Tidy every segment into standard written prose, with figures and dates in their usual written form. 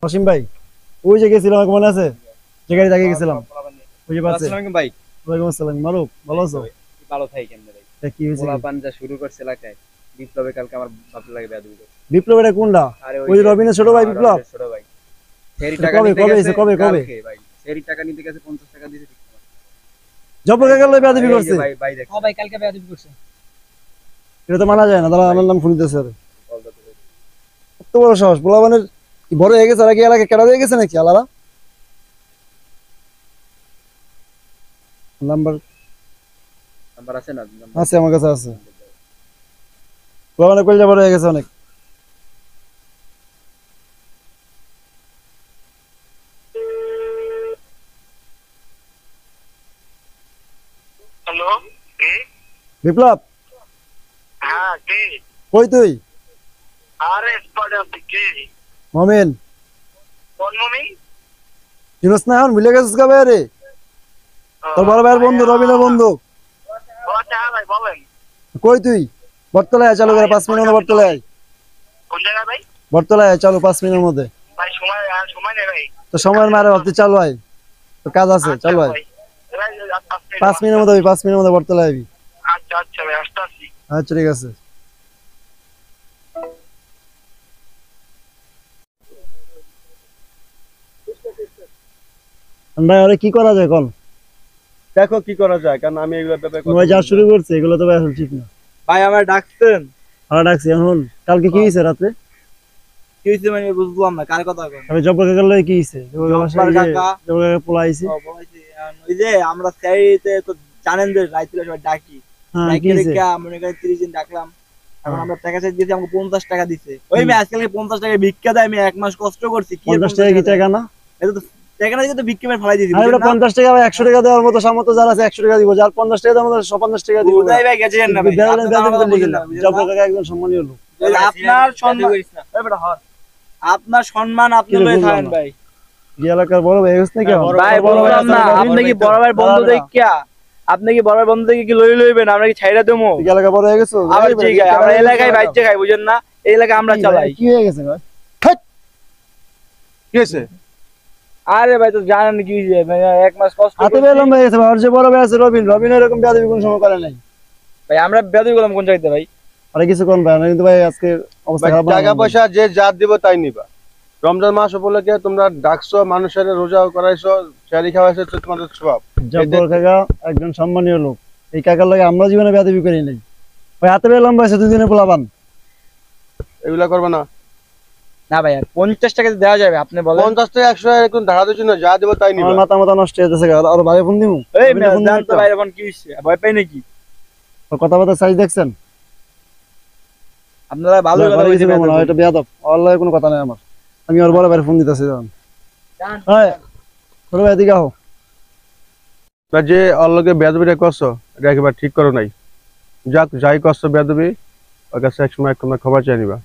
অসীম ভাই, ওই যে গেছিলাম আমাকে মনে আছে, যে গাড়ি আগে গেছিলাম, বুঝে পাচ্ছে। ভাই ওয়ালাইকুম আসসালাম মারুফ, ভালো আছো? ভালো থাকি কেমনে ভাই? কি হয়েছে? পোলা পান যা শুরু করছে এলাকায়, বিপ্লবে কালকে আমার ভাবতে লাগে বেয়াদবি করছে। বিপ্লব এটা কোনটা? আরে ওই যে রবিনের ছোট ভাই বিপ্লব? রবিনের ছোট ভাই ফেরি এটা টাকা কবে নিতে কবে গেছে এসে কবে কবে? কালকে ভাই, ফেরি টাকা নিতে গেছে 50 টাকা দিয়েছে ঠিক না। জব্বর কাকার লই বেয়াদবি এই যে করছে? ভাই ভাই দেখো ভাই কালকে বেয়াদবি করছে। এটা তো মানা যায় না, দাঁড়া আমার নাম ফোন দিতেছে। আরে কল দাও তো ভাই। এত বড় সাহস, পোলাবানের কি বড় হয়ে গেছে? আর কি এলাকা কেডা হয়ে গেছে নাকি আলাদা? নাম্বার নাম্বার আছে না? আছে আমার কাছে আছে। পোলাবানের কইলে বড় হয়ে গেছে অনেক। হ্যালো, কে? বিপ্লব, হ্যাঁ, কে? কই তুই? আরে স্পটে আছি, কে? মমিন, কোন মমি? চিনস না এখন? ভুলে গেছিস কবে? রে তোর বড় ভাইয়ের বন্ধু, রবিনের বন্ধু। আচ্ছা, হ্যাঁ ভাই বলেন। কই তুই? বটতলায় আয়, চালু করে 5 মিনিটের মধ্যে বটতলায় আয়। কোন জায়গায় ভাই? বটতলায় আয়, চালু 5 মিনিটের মধ্যে। ভাই সময় নেই ভাই। তো সময়ের মারে ভাবতে চালু আয়, তো কাজ আছে, আচ্ছা চালু আয়। ভাই। ভাই, 5 মিনিটের মধ্যে, 5 মিনিটের মধ্যে বটতলায় আবি। আচ্ছা আচ্ছা ভাই, আসতেছি। আচ্ছা ঠিক আছে। ভাই আরে কি করা যায় কোন? দেখো কি করা যায়, কারণ আমি এগুলো ব্যাপারে কথা ভাই যা বলবো শুরু না। করছে এগুলো তো ভাই আসলে ঠিক না। ভাই আমার ডাকছেন? আমরা ডাকছি এখন। কালকে কি হয়েছে রাতে? কি হয়েছে মানে বুঝলাম না, কার কথা কন? আমি জব্বর কাকার লগে কি হয়েছে? জব্বার কাকা? জব্বর কাকা পোলা আইছে। ও বলাইছি, ওই যে আমরা স্যারিতে তো জানেন যে রাইতুলে সবাই ডাকি, হ্যাঁ কি ডাকি হয়েছে? রেখা মনে করেন 30 দিন ডাকলাম। এখন হ্যাঁ। আমরা টাকা চাই দিয়েছি, আমাকে 50 টাকা দিছে। ওই মেয়ে আজকাল 50 টাকা ভিক্ষা দেয়, আমি এক মাস কষ্ট করছি, কি 50 টাকা কি টাকা না? এটা তো টাকা না দিয়ে তো ভিক্ষা মেরে ফেলাই দিয়েছি, আরে বুঝলেন না? 50 টাকা ভাই 100 টাকা দেওয়ার মতো সামর্থ্য যার আছে 100 টাকা দিব, যার 50 টাকা দেওয়ার মতো 50 টাকা দিব। বুঝাই ভাই গেছেন না ভাই, দেওয়ার আপনি তো বেতন আমার কথা করলে বুঝেন না। না, বুঝলেন জব্বর না? কাকা একজন সম্মানীয় লোক। এই যে আপনার সম্মান, এই বেটা হর, আপনার সম্মান আপনি কি রে, লয়ে বুঝলাম থাকেন না। ভাই। এই এলাকার বড় ভাই হইছ নাকি? ভাই বললাম না, আপনি কি বড় ভাই বন্ধু দেখিয়া, আপনি কি বড় ভাই বন্ধু দেখে কি লই লইবেন, আমরা কি ছাইরা দেবো? এই এলাকা বড় হয়ে গেছে। আবার ঠিক আছে, আমরা এলাকায় বাইচে খাই, বুঝেন না? এই এলাকা আমরা চালাই। কি হয়ে গেছে ভাই? কি হয়েছে? আরে ভাই তো জানেন কি হয়েছে, ভাই এক মাস কষ্ট হাতে করছি। বেলম হয়ে গেছে ভাই। আর যে বড় ভাই আছে রবিন, রবিন এরকম বেয়াদবি কোন সময় করে নাই। ভাই আমরা বেদুই করলাম কোন জায়গাতে ভাই? আরে কিছু কোন ভাই না, কিন্তু ভাই আজকে অবস্থা খারাপ। টাকা পয়সা যে যা দিব তাই নিবা। রমজান মাস উপলক্ষে তোমরা ডাকছো, মানুষের রোজা করাইছো, শাড়ি খাওয়াইছো, তো তোমাদের স্বভাব। জব্বর কাকা একজন সম্মানীয় লোক। এই কাকার লাগে আমরা জীবনে বেয়াদবি করি নাই ভাই। হাতে বেলম হয়েছে 2 দিনে পোলাপান। এগুলা করবে না। না ভাই 50 টাকা দেওয়া যাবে, আপনি বলেন। 50 টাকা 100 টাকা এখন ধারা দিচ্ছ না, যা দিব তাই নিবা। আমার মাথা মাথা নষ্ট হয়ে যাচ্ছে। আর ভাই ফোন দিমু। এই রবিনে ফোন দিমু জান তো একটা। ভাই এখন কি হইছে, ভয় পাই নাকি? ওর কথাবার্তা সাইজ দেখছেন? আপনারা ভালো কথা ঘরে কিছু বলছেন। বলবো না, এটা বেয়াদব। ওর লগে কোনো কথা নাই আমার। আমি ওর বড় ভাইয়ের ফোন দিতেছি। হ্যাঁ ছোট ভাই এদিকে আহো। বা যে অল্লকে বেয়াদবিটা করছো, এটা একেবারে ঠিক করো নাই। যাই করছো বেয়াদবি, ওর কাছে একসময় তোমরা খবর চাই নিবা।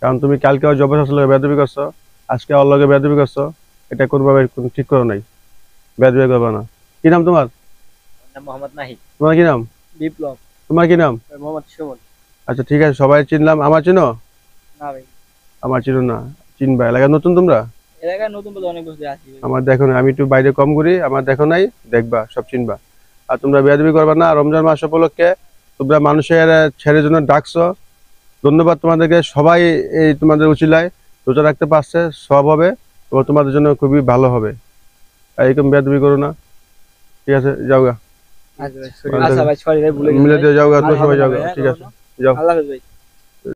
কারণ তুমি কালকে জবরদস্ত লগে বেয়াদবি করছো, আজকে অল্লকে বেয়াদবি করছো, এটা কোনোভাবে ঠিক করো নাই। বেয়াদবি করবে না। কি নাম তোমার? মোহাম্মদ নাহি, তোমার কি নাম? বিপ্লব। তোমার কি নাম? মোহাম্মদ সুমন। আচ্ছা ঠিক আছে, সবাই চিনলাম। আমার চিনো? না ভাই, আমার চিনো না, চিনবা। এলাকায় নতুন তোমরা? এলাকায় নতুন বলে অনেক বছর আছি। আমার দেখো না, আমি একটু বাইরে কম ঘুরি, আমার দেখো নাই, দেখবা সব চিনবা। আর তোমরা বেয়াদবি করবা না। রমজান মাস উপলক্ষে তোমরা মানুষের ছেড়ে জন্য ডাকছো, ধন্যবাদ তোমাদেরকে। সবাই এই তোমাদের উচিলায় রোজা রাখতে পারছে, সব হবে এবং তোমাদের জন্য খুবই ভালো হবে। এরকম বেয়াদবি করো না, ঠিক আছে? যাও গা, আচ্ছা ভাই সরি ভাই, ভুলে গেছি মিলে ভাই। দিয়ে যাও গা, তো আর সবাই হবে না যাও গা, ভাই, ঠিক হ্যাঁ, আছে? যাও। আল্লাহ হাফেজ ভাই।